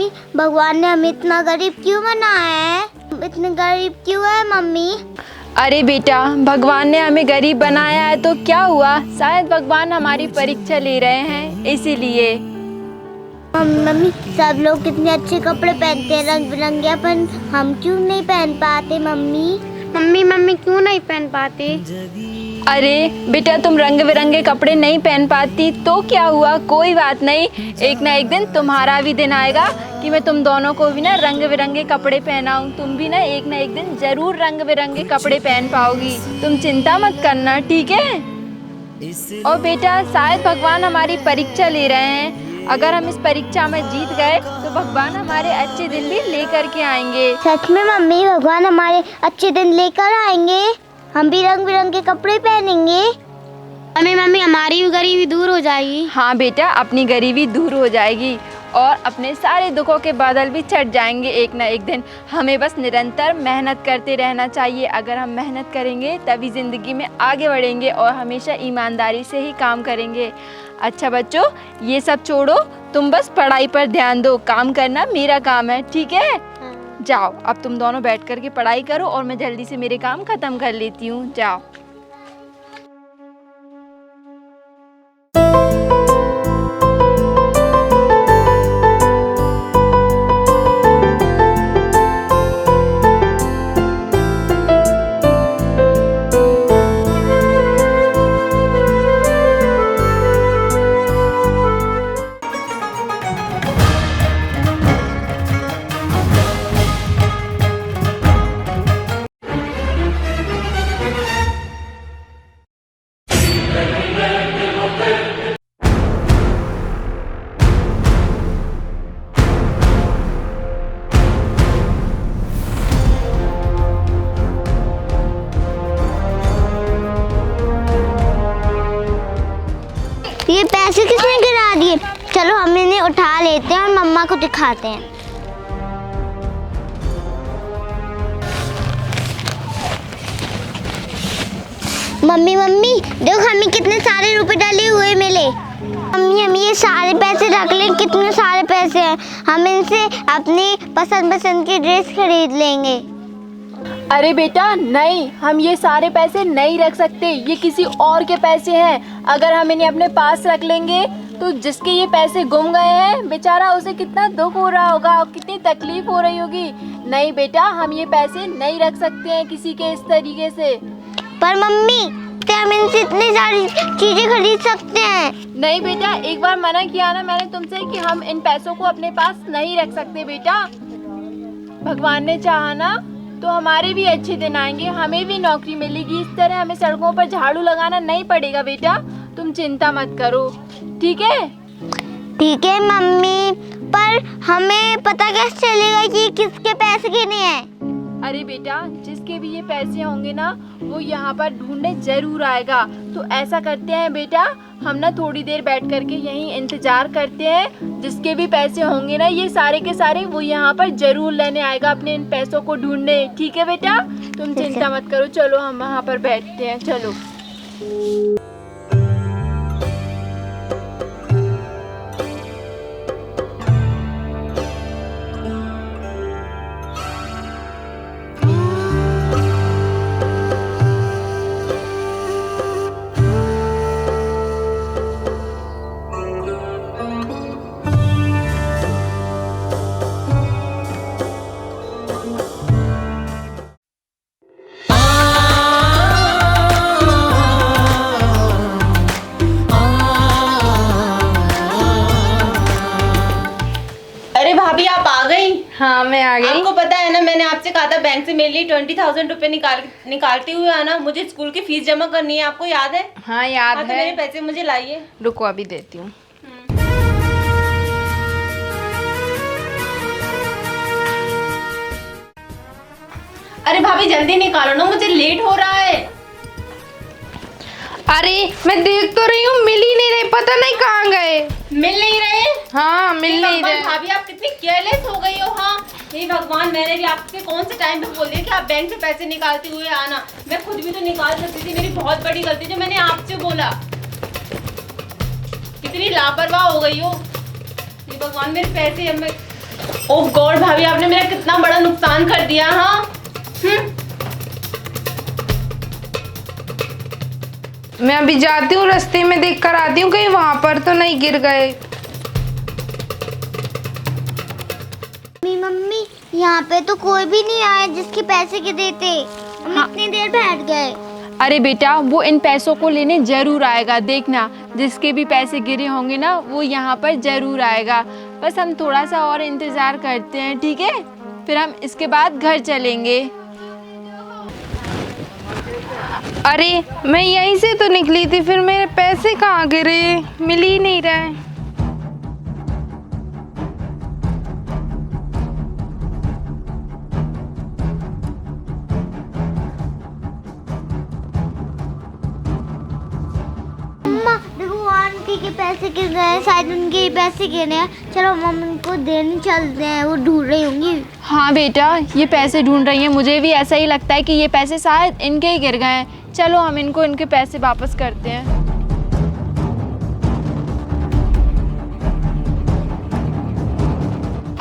Mummy भगवान ने हमें इतना गरीब क्यों बनाया है? इतने गरीब क्यों है मम्मी? अरे बेटा, भगवान ने हमें गरीब बनाया है तो क्या हुआ, शायद भगवान हमारी परीक्षा ले रहे हैं इसीलिए। मम्मी सब लोग कितने अच्छे कपड़े पहनते हैं रंग बिरंगे, अपन हम क्यों नहीं पहन पाते? मम्मी क्यों नहीं पहन पाते? अरे बेटा, तुम रंग बिरंगे कपड़े नहीं पहन पाती तो क्या हुआ, कोई बात नहीं। एक ना एक दिन तुम्हारा भी दिन आएगा कि मैं तुम दोनों को भी ना रंग बिरंगे कपड़े पहनाऊं। तुम भी ना एक दिन जरूर रंग बिरंगे कपड़े पहन पाओगी। तुम चिंता मत करना, ठीक है? और बेटा, शायद भगवान हमारी परीक्षा ले रहे हैं। अगर हम इस परीक्षा में जीत गए तो भगवान हमारे अच्छे दिन भी लेकर के आएंगे। सच में मम्मी, भगवान हमारे अच्छे दिन लेकर आएंगे? हम भी रंग बिरंगे कपड़े पहनेंगे? मम्मी हमारी भी गरीबी दूर हो जाएगी। हाँ बेटा, अपनी गरीबी दूर हो जाएगी और अपने सारे दुखों के बादल भी छट जाएंगे एक ना एक दिन। हमें बस निरंतर मेहनत करते रहना चाहिए। अगर हम मेहनत करेंगे तभी ज़िंदगी में आगे बढ़ेंगे और हमेशा ईमानदारी से ही काम करेंगे। अच्छा बच्चों, ये सब छोड़ो, तुम बस पढ़ाई पर ध्यान दो। काम करना मेरा काम है, ठीक है? जाओ, अब तुम दोनों बैठ कर के पढ़ाई करो और मैं जल्दी से मेरे काम ख़त्म कर लेती हूँ। जाओ। ये पैसे किसने गिरा दिए? चलो हम इन्हें उठा लेते हैं और मम्मा को दिखाते हैं। मम्मी देखो, हमें कितने सारे रुपए डले हुए मिले। मम्मी हम ये सारे पैसे रख लें, कितने सारे पैसे हैं। हम इनसे अपनी पसंद की ड्रेस खरीद लेंगे। अरे बेटा नहीं, हम ये सारे पैसे नहीं रख सकते। ये किसी और के पैसे हैं। अगर हम इन्हें अपने पास रख लेंगे तो जिसके ये पैसे गुम गए हैं बेचारा, उसे कितना दुख हो रहा होगा और कितनी तकलीफ हो रही होगी। नहीं बेटा, हम ये पैसे नहीं रख सकते हैं किसी के इस तरीके से। पर मम्मी हम इनसे इतनी सारी चीजें खरीद सकते हैं। नहीं बेटा, एक बार मना किया ना मैंने तुमसे कि हम इन पैसों को अपने पास नहीं रख सकते बेटा। भगवान ने चाहा ना तो हमारे भी अच्छे दिन आएंगे, हमें भी नौकरी मिलेगी। इस तरह हमें सड़कों पर झाड़ू लगाना नहीं पड़ेगा बेटा। तुम चिंता मत करो, ठीक है? ठीक है मम्मी, पर हमें पता कैसे चलेगा कि किसके पैसे गिने हैं? अरे बेटा, जिसके भी ये पैसे होंगे ना वो यहाँ पर ढूंढने जरूर आएगा। तो ऐसा करते हैं बेटा, हम ना थोड़ी देर बैठ करके यहीं इंतजार करते हैं। जिसके भी पैसे होंगे ना ये सारे के सारे, वो यहाँ पर जरूर लेने आएगा अपने इन पैसों को ढूंढने, ठीक है बेटा? तुम चिंता मत करो, चलो हम वहाँ पर बैठते हैं, चलो। हाँ मैं आ गई। आपको पता है ना, मैंने आपसे कहा था बैंक से मेरे लिए 20,000 रुपए निकालते हुए आना, मुझे स्कूल की फीस जमा करनी है, आपको याद है? हाँ याद है। तो मेरे पैसे मुझे लाइए। रुको अभी देती हूँ। अरे भाभी जल्दी निकालो ना, मुझे लेट हो रहा है। अरे मैं देख तो रही हूँ, मिल ही नहीं रहे, पता नहीं कहाँ गए। मिल नहीं रहे? हाँ मिल नहीं रहे। भाभी आप कितनी केयरलेस हो गई हो। हाँ हे भगवान, मैंने भी आपसे कौन से टाइम पे बोल दिया कि आप बैंक से पैसे निकालते हुए आना। मैं खुद भी तो निकाल सकती थी, मेरी बहुत बड़ी गलती जो मैंने आपसे बोला। कितनी लापरवाह हो गई हो। हे भगवान, मेरे पैसे अब मैं ओह गॉड भाभी, आपने मेरा कितना बड़ा नुकसान कर दिया। हाँ मैं अभी जाती हूँ, रास्ते में देख कर आती हूँ कहीं वहां पर तो नहीं गिर गए। मम्मी यहाँ पे तो कोई भी नहीं आया जिसके पैसे के देते। हम इतनी देर बैठ गए। अरे बेटा, वो इन पैसों को लेने जरूर आएगा, देखना जिसके भी पैसे गिरे होंगे ना वो यहाँ पर जरूर आएगा। बस हम थोड़ा सा और इंतज़ार करते हैं, ठीक है? फिर हम इसके बाद घर चलेंगे। अरे मैं यहीं से तो निकली थी, फिर मेरे पैसे कहाँ गिरे, मिल ही नहीं रहे। मम्मा देखो आंटी के पैसे गिर गए हैं, शायद उनके ही पैसे गिरे हैं। चलो हम उनको देने चलते हैं, वो ढूंढ रही होंगी। हाँ बेटा, ये पैसे ढूंढ रही हैं, मुझे भी ऐसा ही लगता है कि ये पैसे शायद इनके ही गिर गए हैं। चलो हम इनको इनके पैसे वापस करते हैं।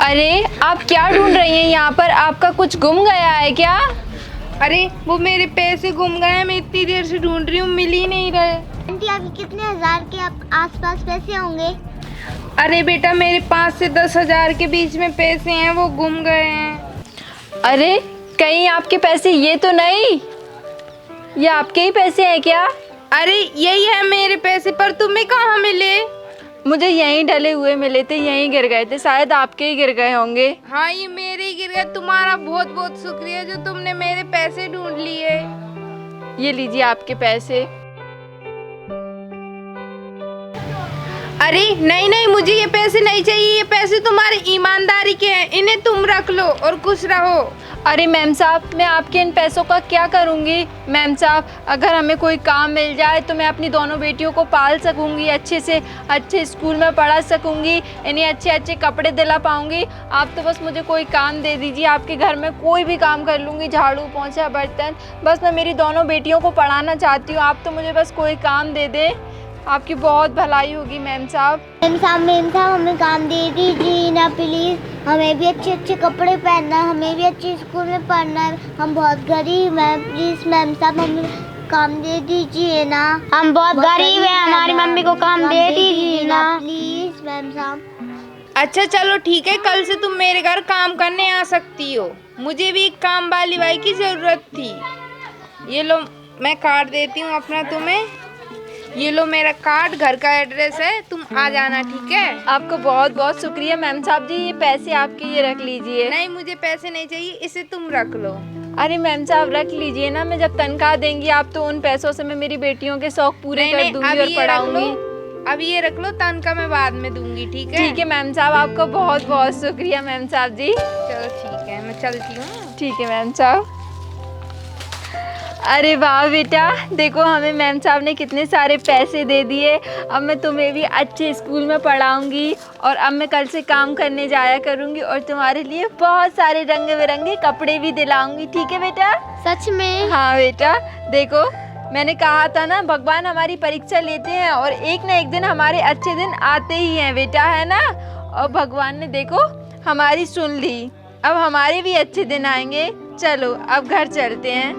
अरे आप क्या ढूंढ रही हैं यहाँ पर? आपका कुछ गुम गया है क्या? अरे वो मेरे पैसे गुम गए हैं, मैं इतनी देर से ढूंढ रही हूँ, मिल ही नहीं रहे। आंटी आपके कितने हजार के आसपास पैसे होंगे? अरे बेटा मेरे 5 से 10 हजार के बीच में पैसे हैं, वो गुम गए हैं। अरे कहीं आपके पैसे ये तो नहीं? ये आपके ही पैसे हैं क्या? अरे यही है मेरे पैसे, पर तुम्हें कहाँ मिले? मुझे यहीं डले हुए मिले थे, यहीं गिर गए थे, शायद आपके ही गिर गए होंगे। हाँ ये मेरे ही गिर गए। तुम्हारा बहुत बहुत शुक्रिया जो तुमने मेरे पैसे ढूंढ लिए। ये लीजिए आपके पैसे। अरे नहीं नहीं, मुझे ये पैसे नहीं चाहिए, ये पैसे तुम्हारी ईमानदारी के हैं, इन्हें तुम रख लो और खुश रहो। अरे मैम साहब, मैं आपके इन पैसों का क्या करूँगी? मैम साहब, अगर हमें कोई काम मिल जाए तो मैं अपनी दोनों बेटियों को पाल सकूँगी, अच्छे से अच्छे स्कूल में पढ़ा सकूँगी, इन्हें अच्छे अच्छे कपड़े दिला पाऊँगी। आप तो बस मुझे कोई काम दे दीजिए, आपके घर में कोई भी काम कर लूँगी, झाड़ू पोंछा बर्तन। बस मैं मेरी दोनों बेटियों को पढ़ाना चाहती हूँ, आप तो मुझे बस कोई काम दे दें, आपकी बहुत भलाई होगी मैम साहब। मैम साहब हमें काम दे दीजिए ना प्लीज़। हमें भी अच्छे अच्छे कपड़े पहनना है, हमें भी अच्छे स्कूल में पढ़ना है। हम बहुत गरीब हैं, प्लीज़ मैम साहब हमें काम दे दीजिए ना। हम बहुत गरीब हैं, हमारी मम्मी को काम दे दीजिए ना प्लीज़ मैम साहब। अच्छा चलो ठीक है, कल से तुम मेरे घर काम करने आ सकती हो। मुझे भी एक काम वाली बाई की ज़रूरत थी। ये लो मैं कार्ड देती हूँ अपना तुम्हें, ये लो मेरा कार्ड, घर का एड्रेस है, तुम आ जाना ठीक है। आपको बहुत बहुत शुक्रिया मैम साहब जी, ये पैसे आपके ये रख लीजिए। नहीं मुझे पैसे नहीं चाहिए, इसे तुम रख लो। अरे मैम साहब रख लीजिए ना, मैं जब तनख्वाह देंगी आप तो उन पैसों से मैं मेरी बेटियों के शौक पूरे कर दूंगी और पढ़ाऊंगी। अब ये रख लो, तनख्वाह मैं बाद में दूंगी ठीक है। ठीक है मैम साहब, आपका बहुत बहुत शुक्रिया मैम साहब जी। चलो ठीक है, मैं चलती हूँ। ठीक है मैम साहब। अरे वाह बेटा, देखो हमें मैम साहब ने कितने सारे पैसे दे दिए। अब मैं तुम्हें भी अच्छे स्कूल में पढ़ाऊंगी और अब मैं कल से काम करने जाया करूंगी और तुम्हारे लिए बहुत सारे रंग बिरंगे कपड़े भी दिलाऊंगी, ठीक है बेटा? सच में? हाँ बेटा, देखो मैंने कहा था ना, भगवान हमारी परीक्षा लेते हैं और एक ना एक दिन हमारे अच्छे दिन आते ही हैं बेटा, है ना? और भगवान ने देखो हमारी सुन ली, अब हमारे भी अच्छे दिन आएंगे। चलो अब घर चलते हैं।